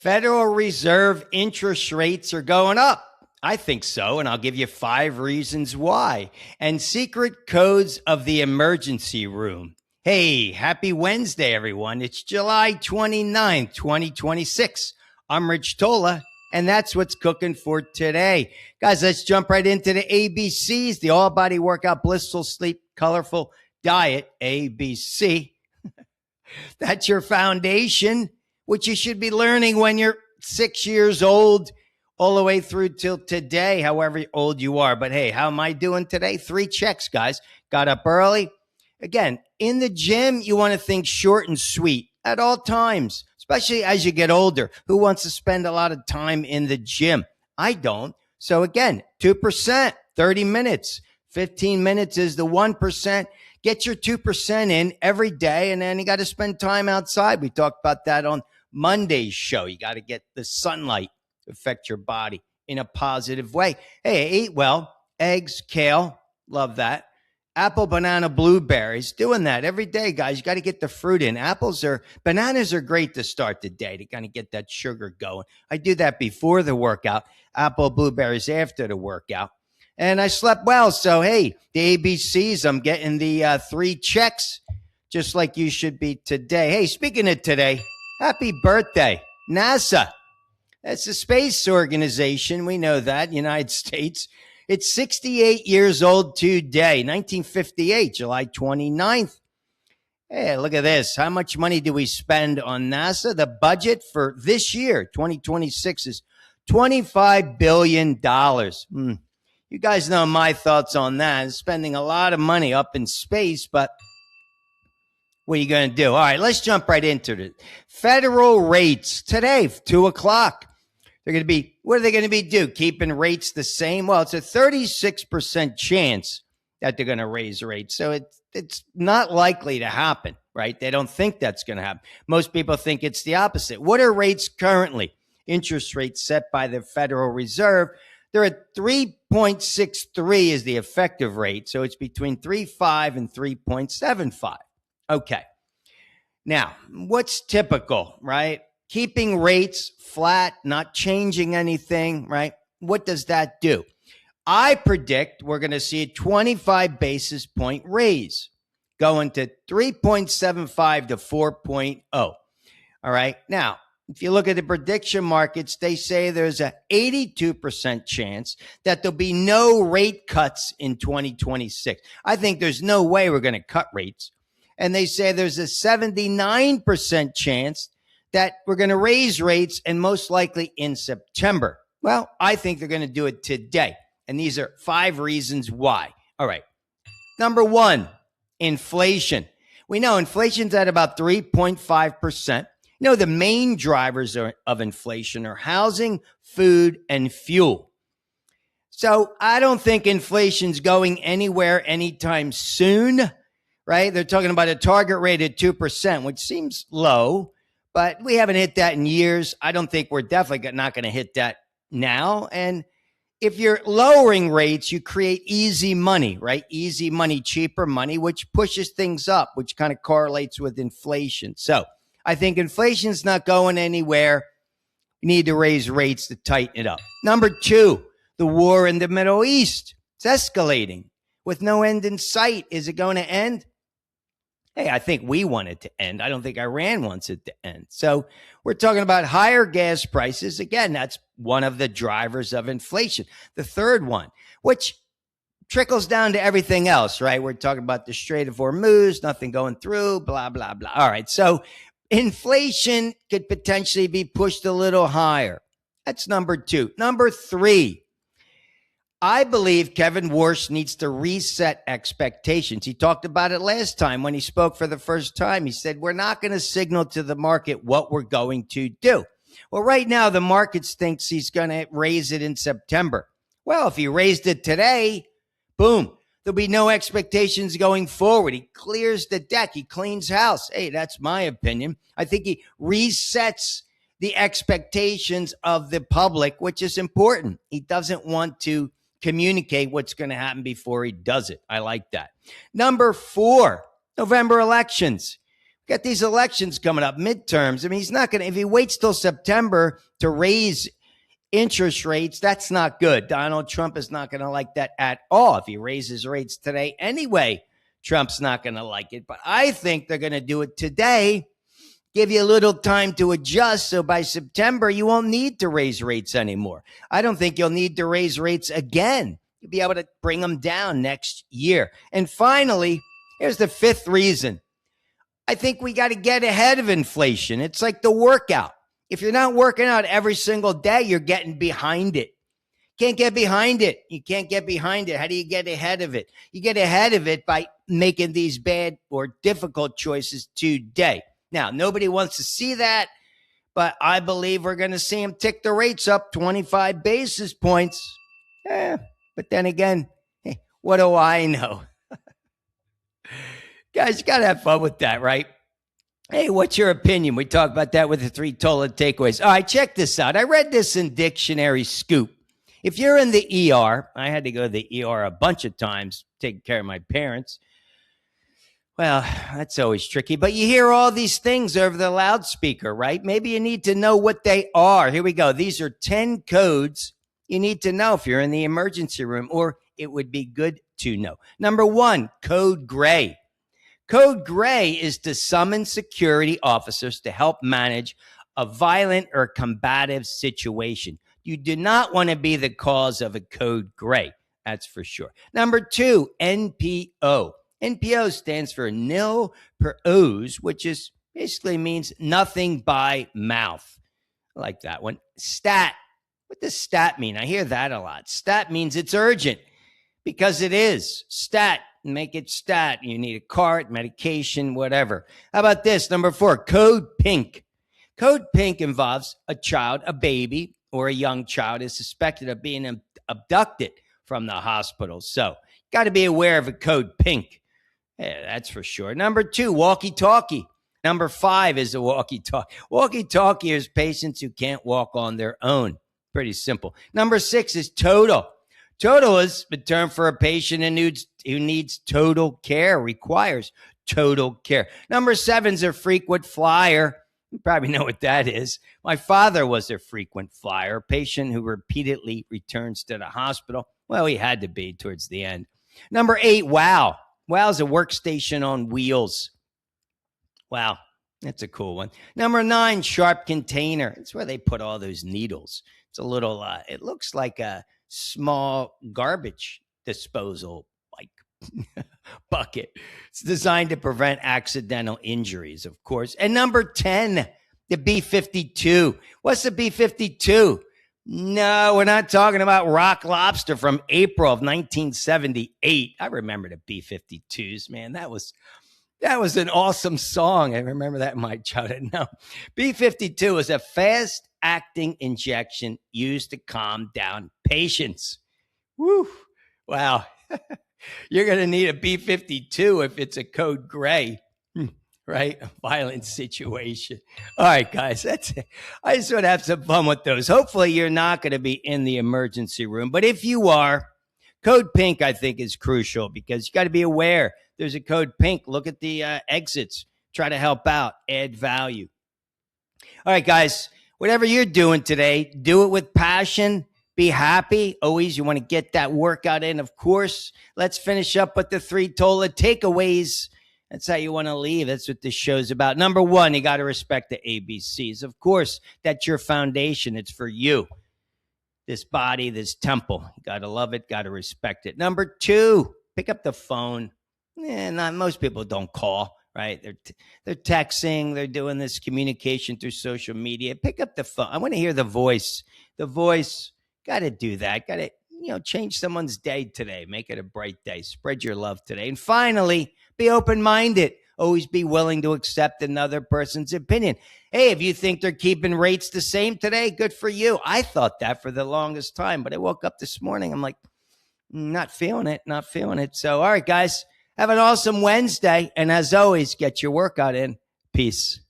Federal Reserve interest rates are going up. I think so, and I'll give you 5 reasons why. And secret codes of the emergency room. Hey, happy Wednesday, everyone. It's July 29th, 2026. I'm Rich Tola, and that's what's cooking for today. Guys, let's jump right into the ABCs, the all-body workout, blissful sleep, colorful diet, ABC. That's your foundation, which you should be learning when you're 6 years old, all the way through till today, however old you are. But hey, how am I doing today? 3 checks, guys. Got up early. Again, in the gym, you want to think short and sweet at all times, especially as you get older. Who wants to spend a lot of time in the gym? I don't. So again, 2%, 30 minutes. 15 minutes is the 1%. Get your 2% in every day, and then you got to spend time outside. We talked about that on Monday's show. You got to get the sunlight to affect your body in a positive way. Hey, eat well. Eggs, kale, love that. Apple, banana, blueberries, doing that every day, guys. You got to get the fruit in. Bananas are great to start the day to kind of get that sugar going. I do that before the workout. Apple, blueberries after the workout. And I slept well. So, hey, the ABCs, I'm getting the 3 checks, just like you should be today. Hey, speaking of today, happy birthday, NASA. That's a space organization. We know that, United States. It's 68 years old today, 1958, July 29th. Hey, look at this. How much money do we spend on NASA? The budget for this year, 2026, is $25 billion. You guys know my thoughts on that. Spending a lot of money up in space, but what are you going to do? All right, let's jump right into it. Federal rates today, 2 o'clock. What are they going to be keeping rates the same? Well, it's a 36% chance that they're going to raise rates. So it's not likely to happen, right? They don't think that's going to happen. Most people think it's the opposite. What are rates currently? Interest rates set by the Federal Reserve. They're at 3.63 is the effective rate. So it's between 3.5 and 3.75. Okay. Now, what's typical, right? Keeping rates flat, not changing anything, right? What does that do? I predict we're going to see a 25 basis point raise going to 3.75 to 4.0. All right. Now, if you look at the prediction markets, they say there's an 82% chance that there'll be no rate cuts in 2026. I think there's no way we're going to cut rates. And they say there's a 79% chance that we're going to raise rates, and most likely in September. Well, I think they're going to do it today. And these are 5 reasons why. All right. Number 1, inflation. We know inflation's at about 3.5%. The main drivers of inflation are housing, food, and fuel. So I don't think inflation's going anywhere anytime soon, right? They're talking about a target rate at 2%, which seems low, but we haven't hit that in years. I don't think we're definitely not going to hit that now. And if you're lowering rates, you create easy money, right? Easy money, cheaper money, which pushes things up, which kind of correlates with inflation. So I think inflation's not going anywhere. You need to raise rates to tighten it up. Number 2, the war in the Middle East. It's escalating with no end in sight. Is it going to end? Hey, I think we want it to end. I don't think Iran wants it to end. So we're talking about higher gas prices. Again, that's one of the drivers of inflation. The third one, which trickles down to everything else, right? We're talking about the Strait of Hormuz, nothing going through, blah, blah, blah. All right. So inflation could potentially be pushed a little higher. That's number 2. Number 3, I believe Kevin Warsh needs to reset expectations. He talked about it last time when he spoke for the first time. He said, we're not going to signal to the market what we're going to do. Well, right now, the market thinks he's going to raise it in September. Well, if he raised it today, boom, there'll be no expectations going forward. He clears the deck. He cleans house. Hey, that's my opinion. I think he resets the expectations of the public, which is important. He doesn't want to communicate what's going to happen before he does it. I like that. Number 4, November elections. Got these elections coming up, midterms. I mean, he's not going to, if he waits till September to raise interest rates, that's not good. Donald Trump is not going to like that at all. If he raises rates today anyway, Trump's not going to like it. But I think they're going to do it today, give you a little time to adjust. So by September, you won't need to raise rates anymore. I don't think you'll need to raise rates again. You'll be able to bring them down next year. And finally, here's the fifth reason. I think we got to get ahead of inflation. It's like the workout. If you're not working out every single day, you're getting behind it. Can't get behind it. You can't get behind it. How do you get ahead of it? You get ahead of it by making these bad or difficult choices today. Now, nobody wants to see that, but I believe we're going to see him tick the rates up 25 basis points. But then again, hey, what do I know? Guys, you got to have fun with that, right? Hey, what's your opinion? We talk about that with the 3 Tola takeaways. All right, check this out. I read this in Dictionary Scoop. If you're in the ER, I had to go to the ER a bunch of times taking care of my parents. Well, that's always tricky, but you hear all these things over the loudspeaker, right? Maybe you need to know what they are. Here we go. These are 10 codes you need to know if you're in the emergency room, or it would be good to know. Number 1, code gray. Code gray is to summon security officers to help manage a violent or combative situation. You do not want to be the cause of a code gray. That's for sure. Number 2, NPO. NPO stands for nil per ooze, which is basically means nothing by mouth. I like that one. Stat. What does stat mean? I hear that a lot. Stat means it's urgent because it is. Stat. Make it stat. You need a cart, medication, whatever. How about this? Number 4, code pink. Code pink involves a child, a baby, or a young child is suspected of being abducted from the hospital. So, got to be aware of a code pink. Yeah, that's for sure. Number 2, walkie-talkie. Number 5 is a walkie-talkie. Walkie-talkie is patients who can't walk on their own. Pretty simple. Number 6 is total. Total is the term for a patient who needs total care, requires total care. Number 7 is a frequent flyer. You probably know what that is. My father was a frequent flyer, a patient who repeatedly returns to the hospital. Well, he had to be towards the end. Number 8, wow. Wow is a workstation on wheels. Wow, that's a cool one. Number 9, sharp container. It's where they put all those needles. It's a little, it looks like a small garbage disposal bucket. It's designed to prevent accidental injuries, of course. And number 10, the B-52. What's the B-52? No, we're not talking about Rock Lobster from April of 1978. I remember the B-52s, man. That was an awesome song. I remember that in my childhood. No, B-52 is a fast-acting injection used to calm down patients. Woo! Wow. You're going to need a B-52 if it's a code gray, right? A violent situation. All right, guys, that's it. I just want to have some fun with those. Hopefully, you're not going to be in the emergency room. But if you are, code pink, I think, is crucial because you got to be aware there's a code pink. Look at the exits. Try to help out, add value. All right, guys, whatever you're doing today, do it with passion. Be happy. Always, you want to get that workout in, of course. Let's finish up with the 3 Tola takeaways. That's how you want to leave. That's what this show's about. Number 1, you got to respect the ABCs. Of course, that's your foundation. It's for you. This body, this temple. You got to love it, got to respect it. Number 2, pick up the phone. Most people don't call, right? They're texting. They're doing this communication through social media. Pick up the phone. I want to hear the voice. The voice. Got to do that. Got to, change someone's day today. Make it a bright day. Spread your love today. And finally, be open-minded. Always be willing to accept another person's opinion. Hey, if you think they're keeping rates the same today, good for you. I thought that for the longest time, but I woke up this morning. I'm like, not feeling it. So, all right, guys, have an awesome Wednesday. And as always, get your workout in. Peace.